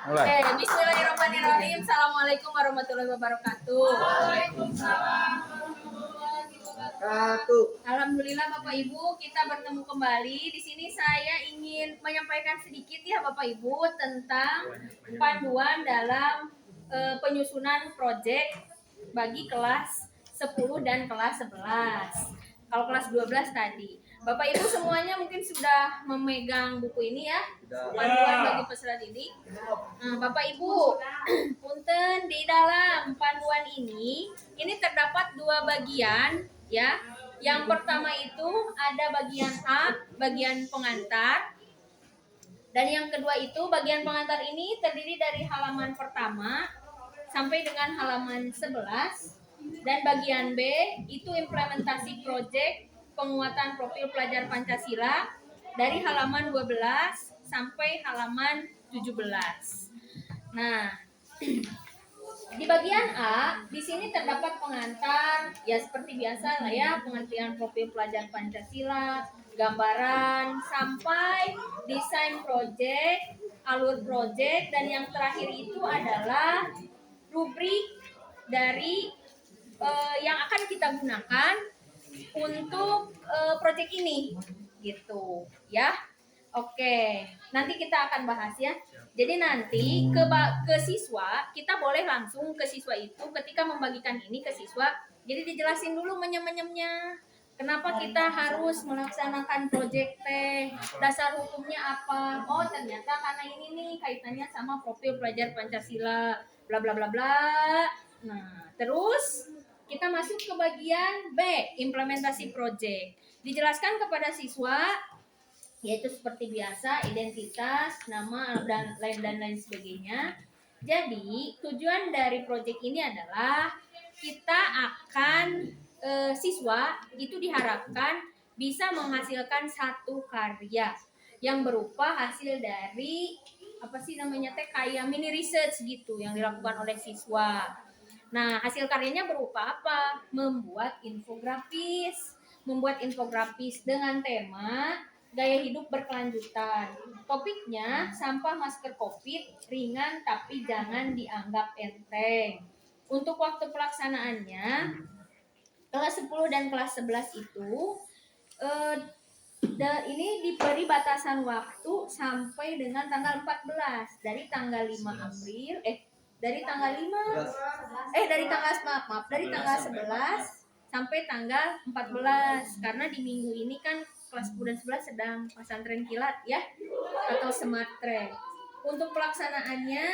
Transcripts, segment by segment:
Oke, bismillahirrahmanirrahim. Assalamualaikum warahmatullahi wabarakatuh. Alhamdulillah Bapak Ibu, kita bertemu kembali. Di sini saya ingin menyampaikan sedikit ya Bapak Ibu tentang panduan dalam penyusunan proyek bagi kelas 10 dan kelas 11. Kalau kelas 12 tadi. Bapak Ibu semuanya mungkin sudah memegang buku ini ya. Panduan bagi peserta didik. Nah, Bapak Ibu, punten di dalam panduan ini terdapat dua bagian ya. Yang pertama itu ada bagian A, bagian pengantar. Dan yang kedua itu bagian pengantar ini terdiri dari halaman pertama sampai dengan halaman 11. Dan bagian B itu implementasi proyek penguatan profil pelajar Pancasila dari halaman 12 sampai halaman 17. Nah, di bagian A, di sini terdapat pengantar, ya seperti biasa lah ya, pengertian profil pelajar Pancasila, gambaran, sampai desain proyek, alur proyek, dan yang terakhir itu adalah rubrik dari yang akan kita gunakan untuk proyek ini, gitu ya. Oke, nanti kita akan bahas ya. Jadi nanti ke siswa, kita boleh langsung ke siswa itu ketika membagikan ini ke siswa. Jadi dijelasin dulu menyem-menyemnya. Kenapa kita harus melaksanakan proyek teh? Dasar hukumnya apa? Oh, ternyata karena ini nih kaitannya sama profil pelajar Pancasila, bla bla bla bla. Nah, terus kita masuk ke bagian B, implementasi proyek. Dijelaskan kepada siswa yaitu seperti biasa identitas, nama dan lain sebagainya. Jadi tujuan dari proyek ini adalah kita akan siswa itu diharapkan bisa menghasilkan satu karya yang berupa hasil dari apa sih namanya teh kayak mini research gitu yang dilakukan oleh siswa. Nah, hasil karyanya berupa apa? Membuat infografis dengan tema gaya hidup berkelanjutan. Topiknya sampah masker COVID ringan tapi jangan dianggap enteng. Untuk waktu pelaksanaannya kelas 10 dan kelas 11 itu ini diberi batasan waktu sampai dengan tanggal 14 dari tanggal 5 April dari tanggal 11 sampai tanggal 14 karena di minggu ini kan kelas 10 dan 11 sedang pesantren kilat ya atau smart track. Untuk pelaksanaannya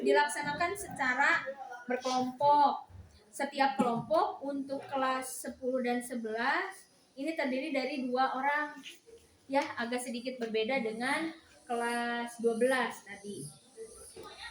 dilaksanakan secara berkelompok. Setiap kelompok untuk kelas 10 dan 11 ini terdiri dari 2 orang. Ya, agak sedikit berbeda dengan kelas 12 tadi.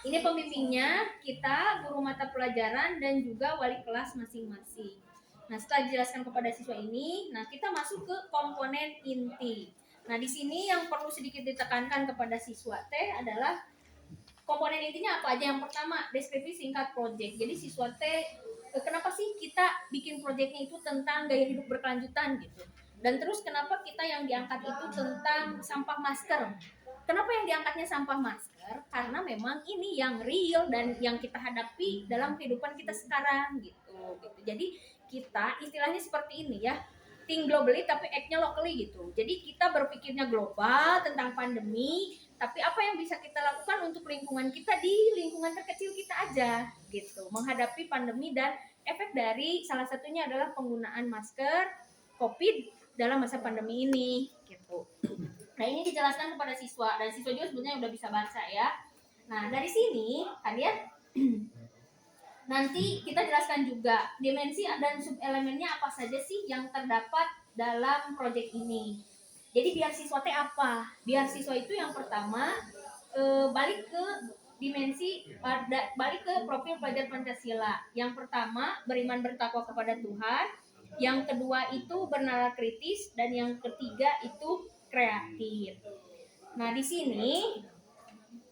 Ini pembimbingnya kita, guru mata pelajaran dan juga wali kelas masing-masing. Nah, setelah dijelaskan kepada siswa ini, nah kita masuk ke komponen inti. Nah, di sini yang perlu sedikit ditekankan kepada siswa teh adalah komponen intinya apa aja. Yang pertama, deskripsi singkat proyek. Jadi siswa teh kenapa sih kita bikin proyeknya itu tentang gaya hidup berkelanjutan gitu. Dan terus kenapa kita yang diangkat itu tentang sampah masker. Kenapa yang diangkatnya sampah masker? Karena memang ini yang real dan yang kita hadapi dalam kehidupan kita sekarang gitu. Jadi kita istilahnya seperti ini ya, think globally tapi act-nya locally gitu. Jadi kita berpikirnya global tentang pandemi, tapi apa yang bisa kita lakukan untuk lingkungan kita di lingkungan terkecil kita aja gitu. Menghadapi pandemi dan efek dari salah satunya adalah penggunaan masker COVID dalam masa pandemi ini gitu. Nah, ini dijelaskan kepada siswa dan siswa juga sebenarnya udah bisa baca ya. Nah, dari sini kan ya nanti kita jelaskan juga dimensi dan subelemennya apa saja sih yang terdapat dalam proyek ini. Jadi biar siswa teh apa? Biar siswa itu yang pertama balik ke dimensi balik ke profil pelajar Pancasila. Yang pertama beriman bertakwa kepada Tuhan. Yang kedua itu bernalar kritis dan yang ketiga itu kreatif. Nah, di sini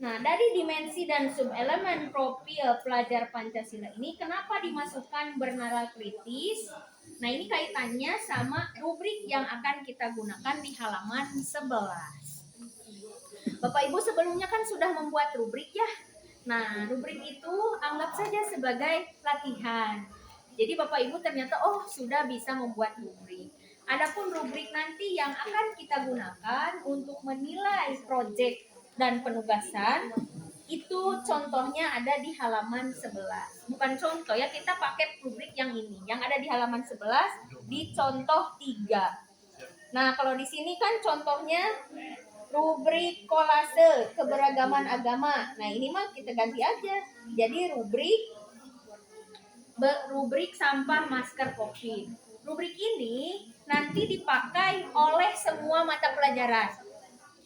dari dimensi dan subelemen profil pelajar Pancasila ini kenapa dimasukkan bernalar kritis? Nah, ini kaitannya sama rubrik yang akan kita gunakan di halaman 11. Bapak Ibu sebelumnya kan sudah membuat rubrik ya. Nah, rubrik itu anggap saja sebagai latihan. Jadi Bapak Ibu ternyata sudah bisa membuat rubrik. Adapun rubrik nanti yang akan kita gunakan untuk menilai proyek dan penugasan itu contohnya ada di halaman 11. Bukan contoh ya, kita pakai rubrik yang ini. Yang ada di halaman 11 di contoh 3. Nah, kalau di sini kan contohnya rubrik kolase keberagaman agama. Nah, ini mah kita ganti aja. Jadi rubrik sampah masker COVID. Rubrik ini nanti dipakai oleh semua mata pelajaran.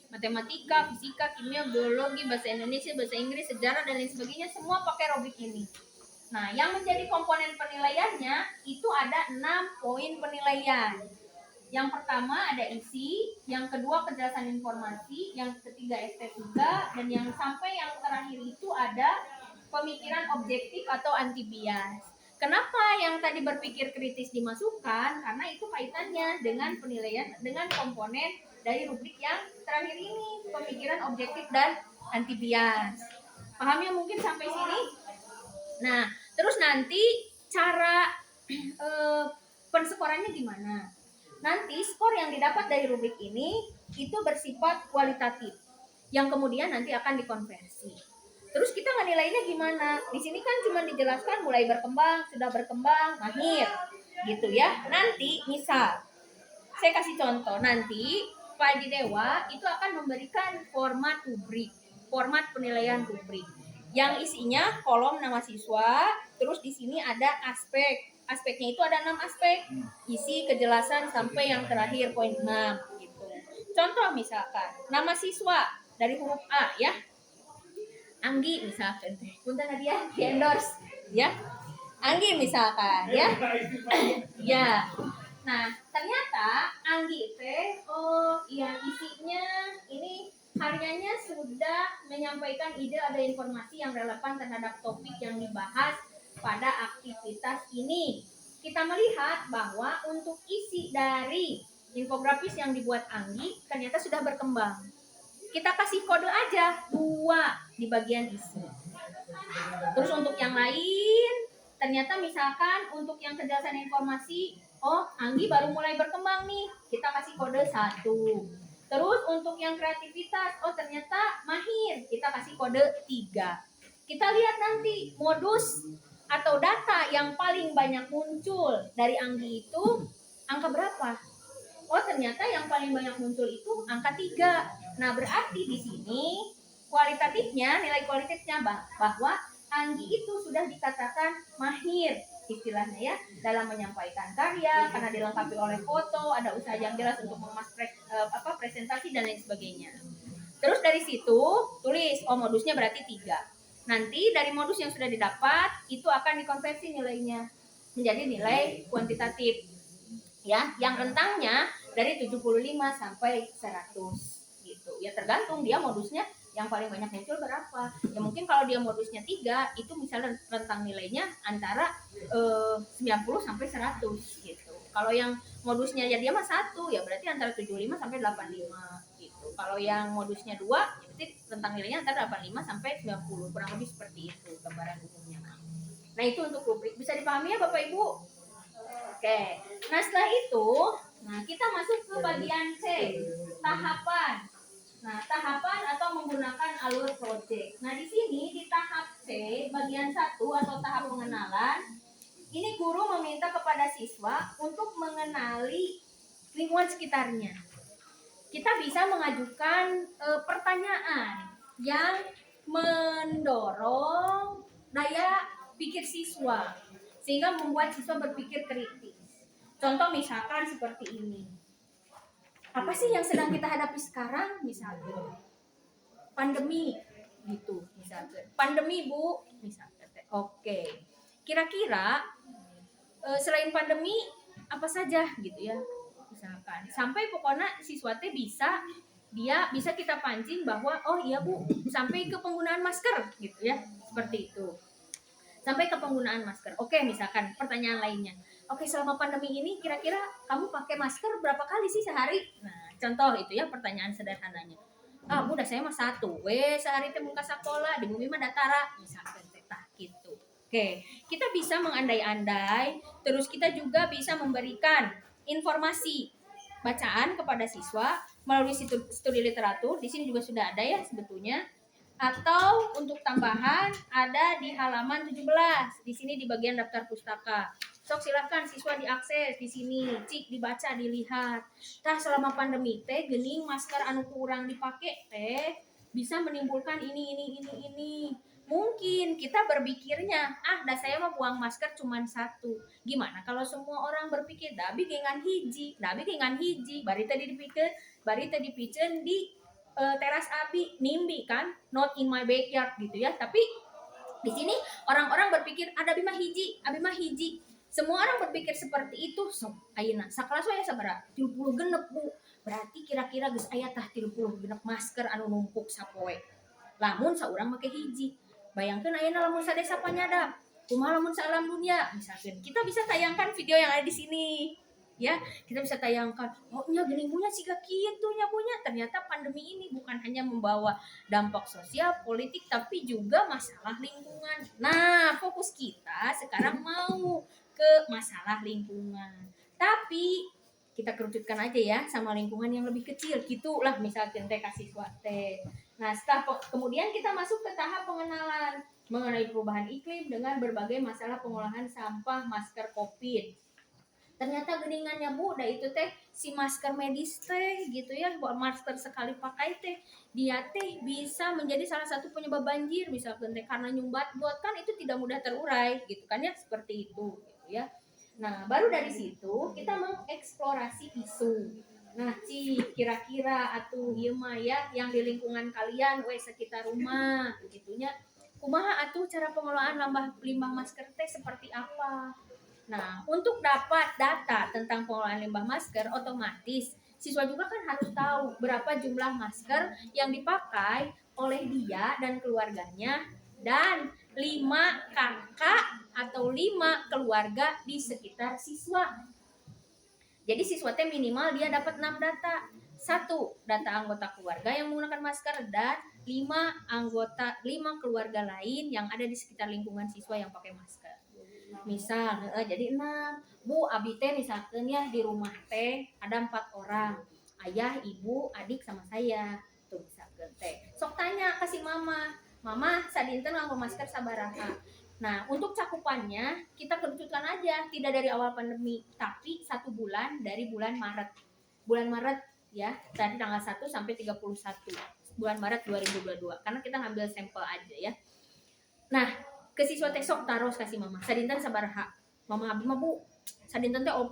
Matematika, fisika, kimia, biologi, bahasa Indonesia, bahasa Inggris, sejarah dan lain sebagainya semua pakai rubrik ini. Nah, yang menjadi komponen penilaiannya itu ada 6 poin penilaian. Yang pertama ada isi, yang kedua kejelasan informasi, yang ketiga estetika, dan yang sampai yang terakhir itu ada pemikiran objektif atau anti bias. Kenapa yang tadi berpikir kritis dimasukkan? Karena itu kaitannya dengan penilaian, dengan komponen dari rubrik yang terakhir ini, pemikiran objektif dan anti bias. Paham ya mungkin sampai sini? Nah, terus nanti cara penskorannya gimana? Nanti skor yang didapat dari rubrik ini itu bersifat kualitatif, yang kemudian nanti akan dikonversi. Terus kita nilainya gimana? Di sini kan cuma dijelaskan mulai berkembang, sudah berkembang, mahir, gitu ya. Nanti misal, saya kasih contoh, nanti Pak Haji Dewa itu akan memberikan format rubrik, format penilaian rubrik, yang isinya kolom nama siswa, terus di sini ada aspek. Aspeknya itu ada 6 aspek. Isi, kejelasan, sampai yang terakhir poin 6 gitu. Contoh misalkan, nama siswa dari huruf A ya. Anggi misalkan. Punten Nadia di endorse ya. Anggi misalkan ya. Ya. Nah, ternyata Anggi isinya ini karyanya sudah menyampaikan ide ada informasi yang relevan terhadap topik yang dibahas pada aktivitas ini. Kita melihat bahwa untuk isi dari infografis yang dibuat Anggi ternyata sudah berkembang. Kita kasih kode aja 2 di bagian isi. Terus untuk yang lain, ternyata misalkan untuk yang kejelasan informasi, Anggi baru mulai berkembang nih, kita kasih kode 1. Terus untuk yang kreativitas, ternyata mahir, kita kasih kode 3. Kita lihat nanti modus atau data yang paling banyak muncul dari Anggi itu angka berapa? Ternyata yang paling banyak muncul itu angka 3. Nah, berarti di sini kualitatifnya, nilai kualitatifnya bahwa Anggi itu sudah dikatakan mahir istilahnya ya dalam menyampaikan karya karena dilengkapi oleh foto, ada usaha yang jelas untuk mengemas presentasi dan lain sebagainya. Terus dari situ tulis modusnya berarti 3. Nanti dari modus yang sudah didapat itu akan dikonversi nilainya menjadi nilai kuantitatif ya, yang rentangnya dari 75 sampai 100 gitu. Ya tergantung dia modusnya yang paling banyak muncul berapa. Ya mungkin kalau dia modusnya 3 itu misalnya rentang nilainya antara 90 sampai 100 gitu. Kalau yang modusnya ya dia mah 1 ya berarti antara 75 sampai 85 gitu. Kalau yang modusnya 2 ya berarti rentang nilainya antara 85 sampai 90. Kurang lebih seperti itu gambaran umumnya. Nah, itu untuk rubrik. Bisa dipahami ya Bapak Ibu? Oke. Nah, setelah itu, kita masuk ke bagian C, tahapan. Nah, tahapan atau menggunakan alur proyek. Nah, di sini di tahap C, bagian 1 atau tahap pengenalan, ini guru meminta kepada siswa untuk mengenali lingkungan sekitarnya. Kita bisa mengajukan pertanyaan yang mendorong daya pikir siswa sehingga membuat siswa berpikir kritis. Contoh misalkan seperti ini. Apa sih yang sedang kita hadapi sekarang? Misalnya pandemi gitu, misalnya. Pandemi, Bu, misalnya. Oke. Kira-kira selain pandemi apa saja gitu ya? Misalkan. Sampai pokoknya siswa teh bisa kita pancing bahwa iya Bu, sampai ke penggunaan masker gitu ya. Seperti itu. Sampai ke penggunaan masker. Oke, misalkan pertanyaan lainnya. Oke, selama pandemi ini kira-kira kamu pakai masker berapa kali sih sehari? Nah, contoh itu ya pertanyaan sederhananya. Ah Bu dah saya mah satu we sehari teh muka sekolah di bumi mah datara misalkan tah gitu. Oke, kita bisa mengandai-andai, terus kita juga bisa memberikan informasi bacaan kepada siswa melalui studi literatur. Di sini juga sudah ada ya sebetulnya. Atau untuk tambahan ada di halaman 17. Di sini di bagian daftar pustaka. Sok silakan siswa diakses di sini, cik dibaca, dilihat. Tah selama pandemi teh gening masker anu kurang dipakai teh bisa menimbulkan ini. Mungkin kita berpikirnya, dah saya mah buang masker cuman satu. Gimana kalau semua orang berpikir, dabi gengan hiji, bari tadi dipikir, bari tadi dipikir di teras abi nimbi kan, not in my backyard gitu ya. Tapi di sini orang-orang berpikir ada abi mah hiji. Semua orang berpikir seperti itu. So, ayeuna sakelas we sabaraha? 30 genep Bu. Berarti kira-kira geus aya tah 30 genep masker anu numpuk sapoe. Lamun saurang make hiji. Bayangkeun ayeuna lamun sadesa panyadap. Kumaha lamun saalam dunia? Misalkan kita bisa tayangkan video yang ada di sini. Ya, kita bisa tayangkan, oh nya geuning punya siga kitu nya punya. Ternyata pandemi ini bukan hanya membawa dampak sosial, politik, tapi juga masalah lingkungan. Nah, fokus kita sekarang mau ke masalah lingkungan. Tapi kita kerucutkan aja ya sama lingkungan yang lebih kecil. Gitulah misalkan teh kasih teh. Nah, setelah kemudian kita masuk ke tahap pengenalan mengenai perubahan iklim dengan berbagai masalah pengolahan sampah masker COVID. Ternyata geningannya Bu, dah itu teh si masker medis teh gitu ya, masker sekali pakai teh dia teh bisa menjadi salah satu penyebab banjir misalkan teh karena nyumbat bot kan itu tidak mudah terurai gitu kan ya, seperti itu gitu ya. Nah, baru dari situ kita mengeksplorasi isu. Nah, kira-kira atuh ieu mah ya yang di lingkungan kalian we sekitar rumah gitunya. Kumaha atuh cara pengelolaan limbah masker teh seperti apa? Nah, untuk dapat data tentang pengolahan limbah masker, otomatis siswa juga kan harus tahu berapa jumlah masker yang dipakai oleh dia dan keluarganya dan 5 kakak atau 5 keluarga di sekitar siswa. Jadi siswa teh minimal dia dapat 6 data. 1 data anggota keluarga yang menggunakan masker dan 5 keluarga lain yang ada di sekitar lingkungan siswa yang pakai masker. Misal jadi 6 Bu abi teh misalkan ya di rumah teh ada 4 orang, ayah, ibu, adik sama saya tuh misalkan teh sok tanya kasih mama sadinten nganggo masker sabaraha. Nah untuk cakupannya kita kerucutkan aja tidak dari awal pandemi tapi 1 bulan dari bulan Maret ya dari tanggal 1 sampai 31 bulan Maret 2022 karena kita ngambil sampel aja ya. Nah ke siswa teh sok taros kasih mama sadinten sabaraha mama abi mah Bu sadinten teh 4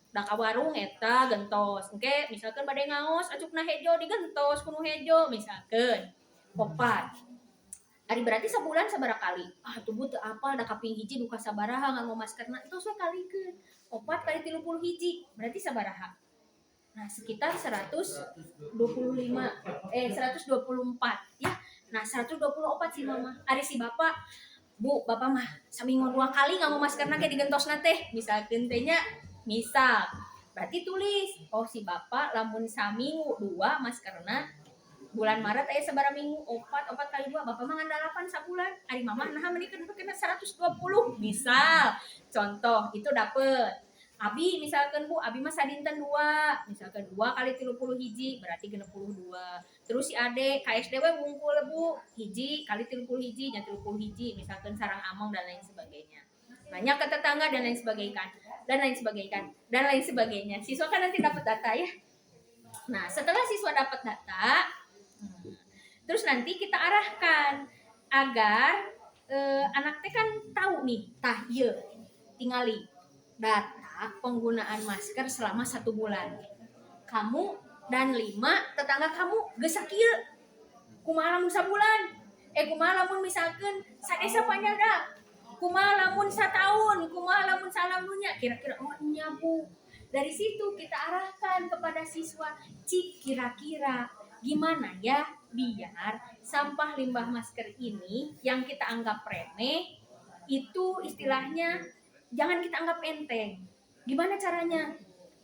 da ka warung eta gentos engke misalkan bade ngaos acukna hejo digentos kuno hejo misalkan 4 ari berarti sebulan sabaraha kali tubuh teu apal da kaping hiji duka sabaraha nganggo maskerna tos we kalikeun 4 kali 30 hiji berarti sabaraha. Nah sekitar 124 ya. Nah 124 si mama ari si bapak Bu, bapak mah seminggu 2 kali nggak mau maskerna kayak digentosna teh. Misalkeun teh nya, misal. Berarti tulis, oh si bapak lamun saminggu 2 maskerna bulan Maret aya sabaraha minggu 4 kali 2 bapak mah ngandalapan sabulan. Ari mama nah menikeun kena 120. Misal, contoh itu dapet. Abi misalkan Bu, abi mah sadinten 2, misalkan 2 kali 30 hiji berarti 62. Terus si ade KSDW wungkul Bu, hiji kali 30 hiji nya 30 hiji misalkan sarang among dan lain sebagainya. Nanya ke tetangga dan lain sebagainya. Siswa kan nanti dapat data ya. Nah, setelah siswa dapat data, terus nanti kita arahkan agar anak teh kan tahu nih, tah ieu tingali data penggunaan masker selama 1 bulan. Kamu dan 5 tetangga kamu geus sakieu. Kumaha lamun sabulan? Kumaha lamun misalkeun sadesa panyada? Kumaha lamun satahun? Kumaha lamun salam dunya? Kira-kira oh nya Bu. Dari situ kita arahkan kepada siswa, cik kira-kira gimana ya biar sampah limbah masker ini yang kita anggap remeh itu istilahnya jangan kita anggap enteng. Gimana caranya?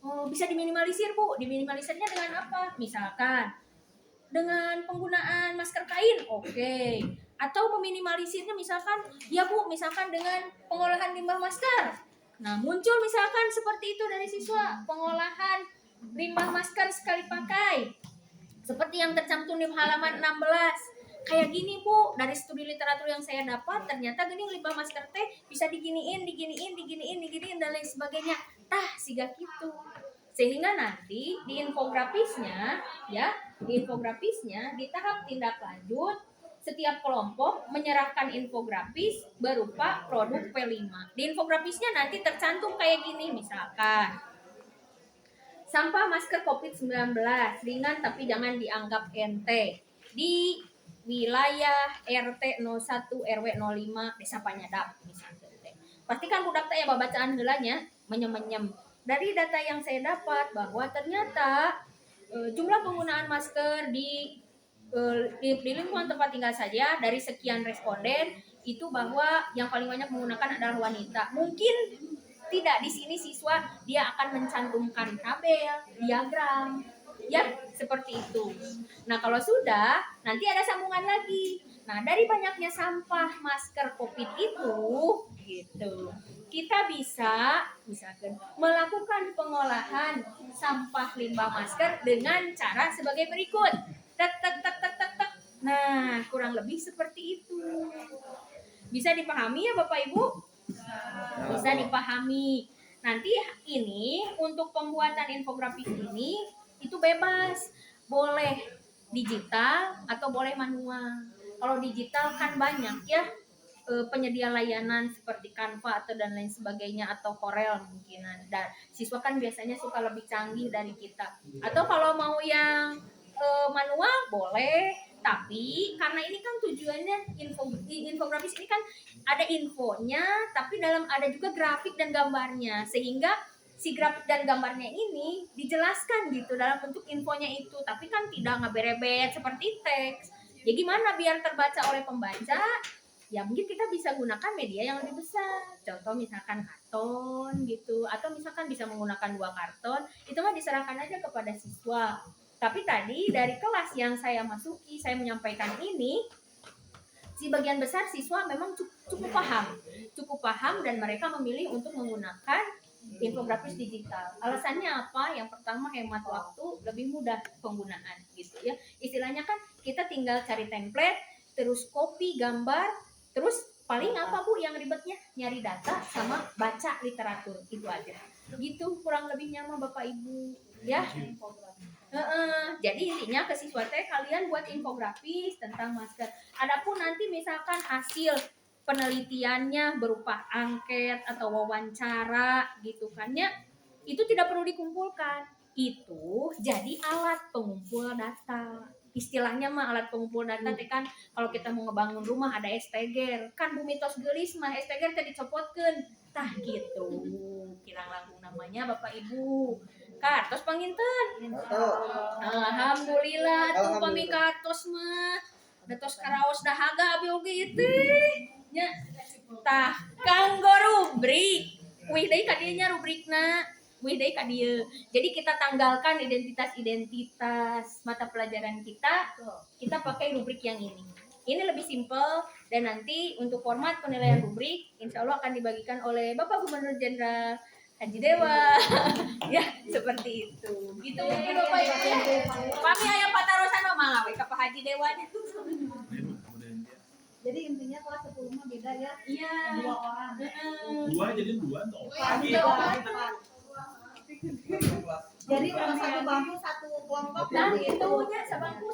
Oh, bisa diminimalisir Bu. Diminimalisirnya dengan apa? Misalkan dengan penggunaan masker kain, oke. Atau meminimalisirnya misalkan, ya Bu, misalkan dengan pengolahan limbah masker. Nah, muncul misalkan seperti itu dari siswa, pengolahan limbah masker sekali pakai. Seperti yang tercantum di halaman 16. Kayak gini Bu, dari studi literatur yang saya dapat, ternyata gini limbah masker teh bisa diginiin, dan lain sebagainya. Tah, siga gitu. Sehingga nanti di infografisnya, ya, di tahap tindak lanjut, setiap kelompok menyerahkan infografis berupa produk P5. Di infografisnya nanti tercantum kayak gini, misalkan sampah masker COVID-19 ringan tapi jangan dianggap enteng di wilayah RT 01 RW 05 Desa Panyadap misalnya. Pastikan budak teh ya babacaan heulanya menyem-menyem. Dari data yang saya dapat bahwa ternyata jumlah penggunaan masker di lingkungan tempat tinggal saja dari sekian responden itu bahwa yang paling banyak menggunakan adalah wanita. Mungkin tidak di sini siswa dia akan mencantumkan tabel, diagram, ya seperti itu. Nah kalau sudah nanti ada sambungan lagi. Nah dari banyaknya sampah masker COVID itu, gitu, kita bisa misalkan melakukan pengolahan sampah limbah masker dengan cara sebagai berikut. Tek tek tek tek tek tek. Nah kurang lebih seperti itu. Bisa dipahami ya Bapak Ibu? Bisa dipahami. Nanti ini untuk pembuatan infografis ini itu bebas, boleh digital atau boleh manual. Kalau digital kan banyak ya penyedia layanan seperti Canva atau dan lain sebagainya atau Corel mungkinan. Dan siswa kan biasanya suka lebih canggih dari kita. Atau kalau mau yang manual boleh, tapi karena ini kan tujuannya infografis ini kan ada infonya, tapi ada juga grafik dan gambarnya, sehingga si grafik dan gambarnya ini dijelaskan gitu dalam bentuk infonya itu, tapi kan tidak ngeberebet seperti teks. Ya gimana biar terbaca oleh pembaca? Ya mungkin kita bisa gunakan media yang lebih besar. Contoh misalkan karton gitu, atau misalkan bisa menggunakan 2 karton, itu mah diserahkan aja kepada siswa. Tapi tadi dari kelas yang saya masuki, saya menyampaikan ini, si bagian besar siswa memang cukup paham dan mereka memilih untuk menggunakan infografis digital. Alasannya apa? Yang pertama hemat waktu, lebih mudah penggunaan gitu ya. Istilahnya kan kita tinggal cari template, terus copy gambar, terus paling apa Bu yang ribetnya? Nyari data sama baca literatur, itu aja. Gitu kurang lebihnya mah Bapak Ibu ya. Jadi intinya ke siswa teh kalian buat infografis tentang masker. Adapun nanti misalkan hasil penelitiannya berupa angket atau wawancara gitu kan ya, itu tidak perlu dikumpulkan. Itu jadi alat pengumpul data. Istilahnya mah alat pengumpul data teh kan kalau kita mau ngebangun rumah ada esteger. Kan Bu mitos geulis mah esteger teh dicopotkeun. Tah gitu. Kirang langkung namanya Bapak Ibu. Kartos panginten. Alhamdulillah tuh pamikartos mah. Datos karaos dahaga abi oge teh. Nya. Tah kanggo rubrik. Wih deui ka dieu nya rubrikna. Wih deui ka dieu. Jadi kita tanggalkan identitas mata pelajaran kita. Kita pakai rubrik yang ini. Ini lebih simpel dan nanti untuk format penilaian rubrik insya Allah akan dibagikan oleh Bapak Gubernur Jenderal Haji Dewa. Ya seperti itu gitu mungkin Bapak Ibu. Kami ayam patarosan mah we ka Pak Haji Dewa. Jadi intinya kelas 10 mah beda ya. Iya. 2 orang. Jadi 2 toh. Jadi dalam satu bangku satu kelompok. Nah itu nya sabangku